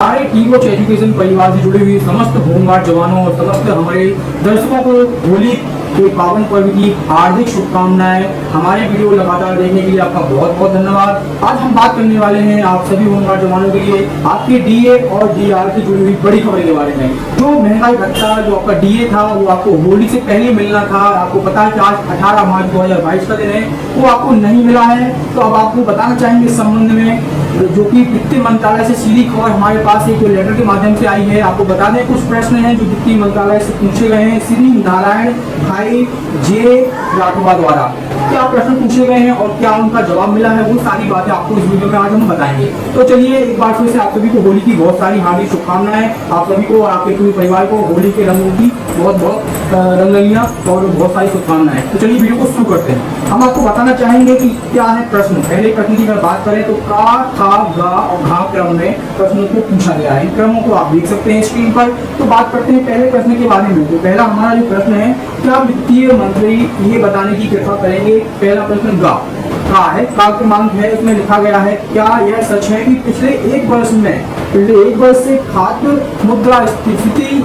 हमारे टीवॉच एजुकेशन परिवार से जुड़े हुए समस्त होमगार्ड जवानों और समस्त हमारे दर्शकों को होली के पावन पर्व की हार्दिक शुभकामनाएं। हमारे वीडियो लगातार देखने के लिए आपका बहुत बहुत धन्यवाद। आज हम बात करने वाले हैं आप सभी होमगार्ड जवानों के लिए आपके डीए और डीआर से जुड़ी हुई बड़ी खबर के बारे में। जो महंगाई भत्ता जो आपका डीए था वो आपको होली से पहले मिलना था। आपको पता है कि आज 18 मार्च 2022 का दिन है, वो आपको नहीं मिला है। तो अब आपको बताना चाहेंगे इस संबंध में, जो कि वित्त मंत्रालय से सीधी खबर हमारे पास एक लेटर के माध्यम से आई है। आपको बता दें कुछ प्रश्न हैं जो वित्त मंत्रालय से पूछे गए हैं श्री नारायण भाई जे राठवा द्वारा। क्या प्रश्न पूछे गए हैं और क्या उनका जवाब मिला है, वो सारी बातें आपको इस वीडियो में आज हम बताएंगे। तो चलिए एक बार फिर से आप सभी को होली की बहुत सारी हार्दिक शुभकामनाएं। आप सभी को, आपके पूरे परिवार को होली के रंगों की बहुत बहुत रंगलियां और बहुत सारी शुभकामनाएं। तो चलिए वीडियो को शुरू करते हैं। हम आपको बताना चाहेंगे कि क्या है प्रश्न। पहले प्रश्न की अगर बात करें तो का, खा, गा और घा क्रम में प्रश्नों को पूछा गया है। इन क्रमों को आप देख सकते हैं स्क्रीन पर। तो बात करते हैं पहले प्रश्न के बारे में। तो पहला हमारा जो प्रश्न है, क्या वित्तीय मंत्री ये बताने की कृपा करेंगे। पहला प्रश्न गा का है, का क्रमांक है, इसमें लिखा गया है क्या यह सच है कि पिछले एक वर्ष से खाद्य मुद्रा स्फीति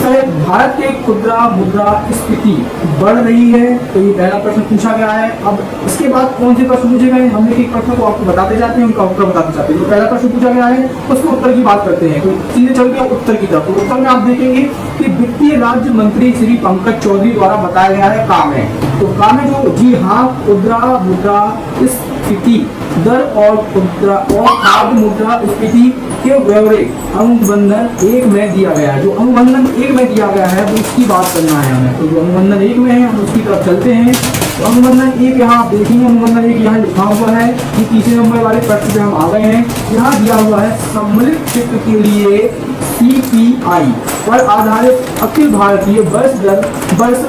सहित भारत के खुदरा मुद्रा स्फीति बढ़ रही है। तो ये पहला प्रश्न पूछा गया है। अब इसके बाद कौन से प्रश्न पूछे गए, हम एक प्रश्न को आपको बताते जाते हैं, उनका उत्तर बताते जाते हैं। तो पहला प्रश्न पूछा गया है, उसके उत्तर की बात करते हैं। तो सीधे चलते हैं उत्तर की तरफ। तो उत्तर में आप देखेंगे कि वित्तीय राज्य मंत्री श्री पंकज चौधरी द्वारा बताया गया है काम है। तो काम है जो, जी हाँ, खुदरा मुद्रा स्फीति दर और खुदरा और खाद्य मुद्रा स्फीति के ब्यौरे अनुबंधन 1 में दिया गया है। जो अनुबंधन 1 में दिया गया है वो उसकी बात करना है हमें। तो जो अनुबंधन 1 में है हम उसकी तरफ चलते हैं। तो अनुबंधन 1 यहाँ आप देखेंगे, अनुबंधन 1 यहाँ लिखा हुआ है कि तीसरे नंबर वाले प्रश्न पे हम आ गए हैं। यहाँ दिया हुआ है सम्मिलित क्षेत्र के लिए CPI पर आधारित अखिल भारतीय वर्ष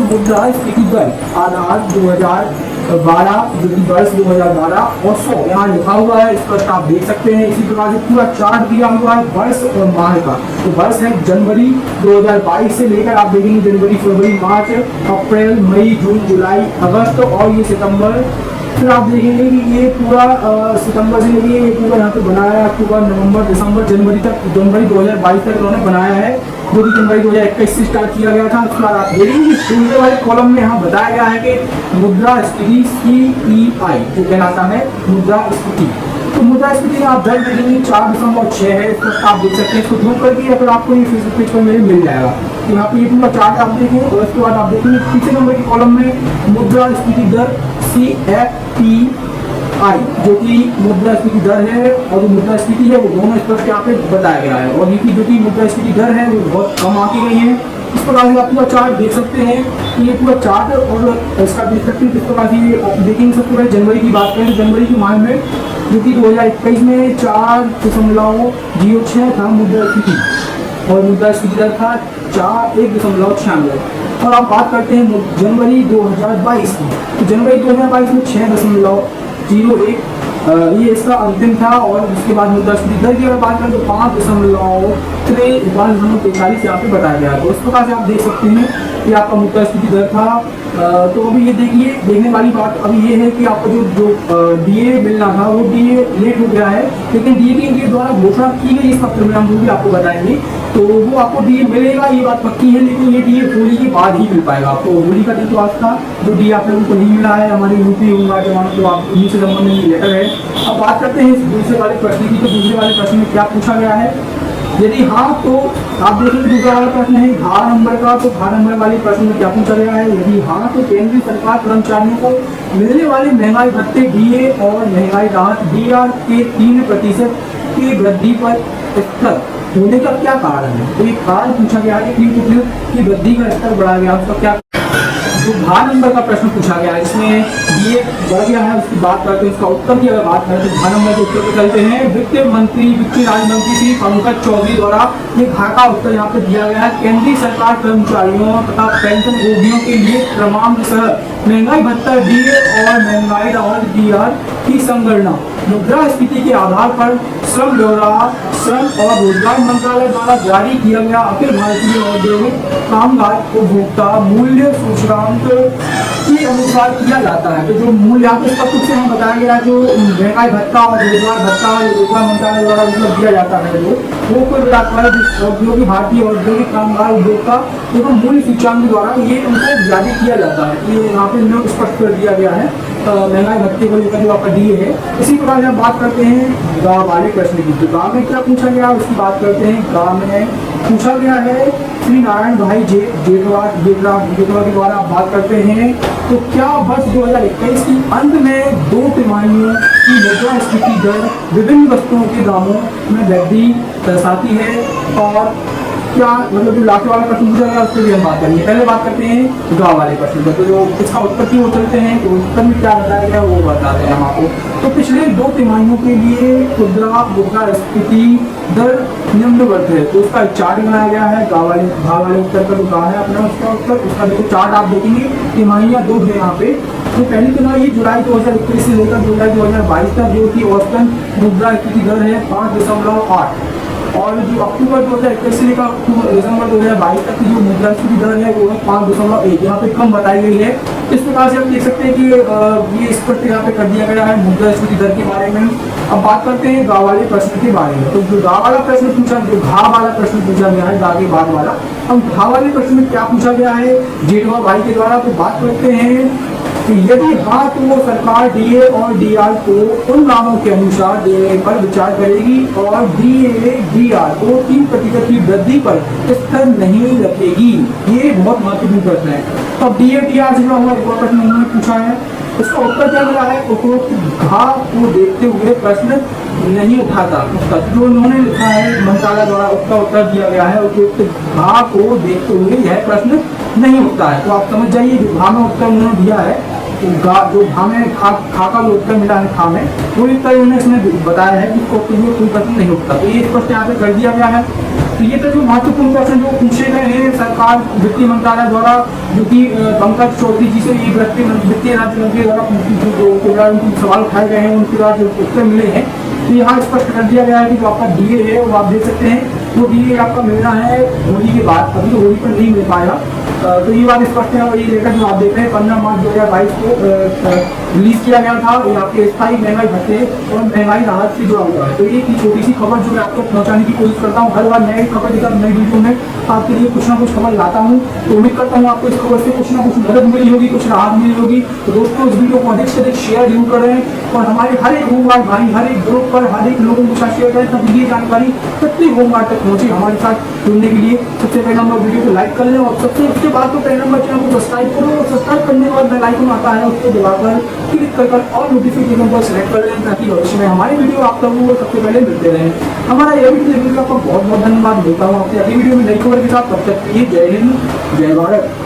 मुद्रा स्फीति दर आधार 2012 जो कि वर्ष 2012 और 100 यहाँ लिखा हुआ है। इस पर आप देख सकते हैं। इसी प्रकार से पूरा चार्ट दिया हुआ है वर्ष और माह का। तो वर्ष है जनवरी 2022 से लेकर आप देखेंगे जनवरी, फरवरी, मार्च, अप्रैल, मई, जून, जुलाई, अगस्त और ये सितंबर। फिर आप देखेंगे कि ये पूरा सितंबर से लेके ये पूरा यहाँ पे बनाया है अक्टूबर, नवंबर, दिसंबर, जनवरी तक, जनवरी 2022 तक इन्होंने बनाया है, जो कि जनवरी 2021 से स्टार्ट किया गया था। उसके बाद आप देखेंगे दूसरे वाले कॉलम में यहाँ बताया गया है कि मुद्रा स्फीति CPI जो कहलाता है मुद्रा स्फीति। तो मुद्रा स्फीति में आप दर देखेंगे 4.6 है। इस पर आप देख सकते हैं, इसको जूम करके या फिर आपको ये फेसबुक पेज पर मेरे मिल जाएगा। तो यहाँ पे ये पूरा चार्ट आप देखेंगे और उसके बाद आप देखेंगे तीसरे नंबर के कॉलम में मुद्रा स्फीति दर CFPI जो कि मुद्रा स्फीति दर है और जो मुद्रा स्फीति है वो दोनों स्तर पे यहाँ पे बताया गया है। और ये जो कि मुद्रा स्फीति दर है वो बहुत कम आती गई है। इस प्रकार से आप पूरा चार्ट देख सकते हैं कि ये पूरा चार्ट और इसका देख सकते हैं किस प्रकार से देखेंगे। सब पूरा जनवरी की बात करें तो जनवरी के माह में जो कि 2021 में 4.06 था मुद्रा स्फीति और मुद्रा स्फीति दर था 1.96। और आप बात करते हैं जनवरी 2022 की, तो जनवरी 2022 में 6.01 ये इसका अंतिम था। और उसके बाद मुद्रा स्फीति दर की अगर बात करें तो 5.43 यहाँ पे बताया गया। तो इस प्रकार से आप देख सकते हैं कि आपका मुद्रा स्फीति दर था। तो अभी ये देखिए, देखने वाली बात अभी ये है कि आपको जो DA मिलना था वो DA लेट हो गया है, लेकिन DA की इनके द्वारा घोषणा की गई, इसका परिणाम भी आपको बताएंगे। तो वो आपको DA मिलेगा, ये बात पक्की है, लेकिन ये DA होली के बाद ही मिल पाएगा आपको। होली का दिन तो आज था, जो DA आप लोगों को नहीं मिला है हमारे यूपी होमगार्ड जवानों को, आप उन्हीं से संबंधित लेटर है। अब बात करते हैं दूसरे वाले प्रश्न की। तो दूसरे वाले प्रश्न में क्या पूछा गया है, यदि हाँ तो आप देखेंगे दूसरा वाला प्रश्न है घा नंबर का। तो घा नंबर वाले प्रश्न में क्या पूछा गया है, यदि हाँ तो केंद्रीय सरकार कर्मचारियों को मिलने वाले महंगाई भत्ते DA और महंगाई राहत DR के 3% की वृद्धि पर स्तर होने का क्या कारण है। तो ये कारण पूछा गया है कि 3% की वृद्धि का स्तर बढ़ा गया, उसका क्या। जो घा नंबर का प्रश्न पूछा गया है इसमें DA बढ़ गया है, उसकी बात करते हैं। उसका उत्तर की अगर बात करें तो घा नंबर के उत्तर पे चलते हैं। वित्त राज्य मंत्री श्री पंकज चौधरी द्वारा ये घा का उत्तर यहाँ पे दिया गया है। केंद्रीय सरकार कर्मचारियों तथा पेंशन भोगियों के लिए क्रमानुसार महंगाई भत्ता DA और महंगाई राहत DR की संगणना मुद्रा स्फीति के आधार पर श्रम ब्यौरा, श्रम और रोजगार मंत्रालय द्वारा जारी किया गया अखिल भारतीय औद्योगिक कामगार उपभोक्ता मूल्य सूचकांक के अनुसार किया जाता है। तो जो मूल्य यहाँ पे सब कुछ हमें बताया गया है, जो महंगाई भत्ता और रोजगार भत्ता रोजगार मंत्रालय द्वारा मतलब दिया जाता है, जो वो कोई औद्योगिक भारतीय औद्योगिक कामगार उद्योग का एवं मूल्य सूचकांक द्वारा ये उनको जारी किया जाता है। ये यहाँ पे इन्हें स्पष्ट कर दिया गया है महंगाई भत्ते को लेकर जो आपका डीए है। इसी प्रकार जब बात करते हैं गाँव वाले प्रश्न की, तो गाँव में क्या पूछा गया उसकी बात करते हैं। गाँव में पूछा गया है श्री नारायण भाई जेठवा के द्वारा आप बात करते हैं तो क्या वर्ष 2021 की अंत में 2 तिमाहियों की मुद्रास्फीति दर विभिन्न वस्तुओं के दामों में वृद्धि दर्शाती है, और क्या मतलब जो लाख वाला प्रश्न पूछा गया उसके लिए हम बात करेंगे। पहले बात करते हैं गाँव वाले प्रश्न पर, तो जो इसका उत्तर की ओर चलते हैं तो उत्तर में क्या बताया गया वो बताते हैं हम आपको। तो पिछले 2 तिमाहियों के लिए मुद्रास्फीति दर निम्नवत है, तो उसका चार्ट बनाया गया है। गाँव वाले उत्तर पर कहा है अपना उसका उत्तर, उसका देखो चार्ट आप देखेंगे तिमाहियाँ 2 है यहाँ पे। तो पहली तिमाही जुलाई 2021 से लेकर जुलाई 2022 तक जो कि औसतन मुद्रास्फीति दर है 5.8, और जो अक्टूबर 2021 से लेकर दिसंबर 2022 तक की जो मुद्रास्फीति दर है वो है 5.1, यहाँ पे कम बताई गई है। इस प्रकार से आप देख सकते हैं कि ये स्पष्ट यहाँ पे कर दिया गया है मुद्रास्फीति दर के बारे में। अब बात करते हैं गाँव वाले प्रश्न के बारे में। तो जो गाँव वाला प्रश्न पूछा, जो घाव वाला प्रश्न पूछा गया है, गा के बाद वाला, अब घाव वाले प्रश्न में क्या पूछा गया है जेठवा भाई के द्वारा, तो बात करते हैं कि यदि हाँ तो वो सरकार डीए और डीआर को उन नामों के अनुसार देने पर विचार करेगी और डीए डीआर को 3% की वृद्धि पर स्थिर नहीं रखेगी। ये बहुत महत्वपूर्ण प्रश्न है। तो डीए डीआर से जुड़ा हुआ एक और प्रश्न उन्होंने पूछा है, इसका उत्तर क्या मिला है, उपरोक्त घाव को देखते हुए प्रश्न नहीं उठाता। उसका जो उन्होंने लिखा है मंत्रालय द्वारा उसका उत्तर दिया गया है, उपरोक्त घाव को देखते हुए यह प्रश्न नहीं उठता है। तो आप समझ जाइए जो घाव में उत्तर उन्होंने दिया है, जो घा में खा का जो उत्तर मिला है खा में, वो उत्तर उन्होंने इसमें बताया है कि इसको कोई प्रश्न नहीं उठता। तो ये स्पष्ट यहाँ पे कर दिया गया है। तो ये तो जो महत्वपूर्ण प्रश्न जो पूछे गए हैं सरकार वित्तीय मंत्रालय द्वारा, जो कि पंकज चौधरी जी से ये वित्तीय राज्य मंत्री द्वारा जो सवाल उठाए गए हैं उनके द्वारा जो उत्तर मिले हैं, तो यहाँ स्पष्ट कर दिया गया है कि जो आपका डीए है वो आप देख सकते हैं वो डीए आपका मिलना है होली के बाद, अभी होली पर नहीं मिल पाएगा। तो ये बात स्पष्ट है। और ये लेटर जो आप देख रहे हैं 15 मार्च 2022 को रिलीज किया गया था, ये आपके स्थायी महंगाई भत्ते और महंगाई राहत से जुड़ा हुआ है। तो ये छोटी सी खबर जो मैं आपको पहुंचाने की कोशिश करता हूँ, हर बार नई खबर देकर नई वीडियो में आपके लिए कुछ ना कुछ खबर लाता हूँ। तो उम्मीद करता हूँ आपको इस खबर से कुछ ना कुछ मदद मिली होगी, कुछ राहत मिली होगी। तो दोस्तों इस वीडियो को अधिक से अधिक शेयर जरूर करें और हमारे हर एक होमगार्ड भाई हर एक ग्रुप पर हर एक लोगों के साथ शेयर करें ताकि ये जानकारी प्रत्येक होमगार्ड तक पहुंचे। हमारे साथ जुड़ने के लिए सबसे पहले नंबर वीडियो को लाइक कर लें और सबसे उसके बाद तो पहले नंबर चैनल को सब्सक्राइब करो और सब्सक्राइब करने के बाद बेल आइकन आता है उसको दबाकर क्लिक कर और नोटिफिकेशन को सेलेक्ट कर लें ताकि भविष्य में हमारी वीडियो आप लोगों को सबसे पहले मिलते रहें। हमारा ये वीडियो आपका बहुत बहुत धन्यवाद। मिलता हूँ आपसे अगली वीडियो में नई खबर के साथ। तब तक के लिए जय हिंद जय भारत।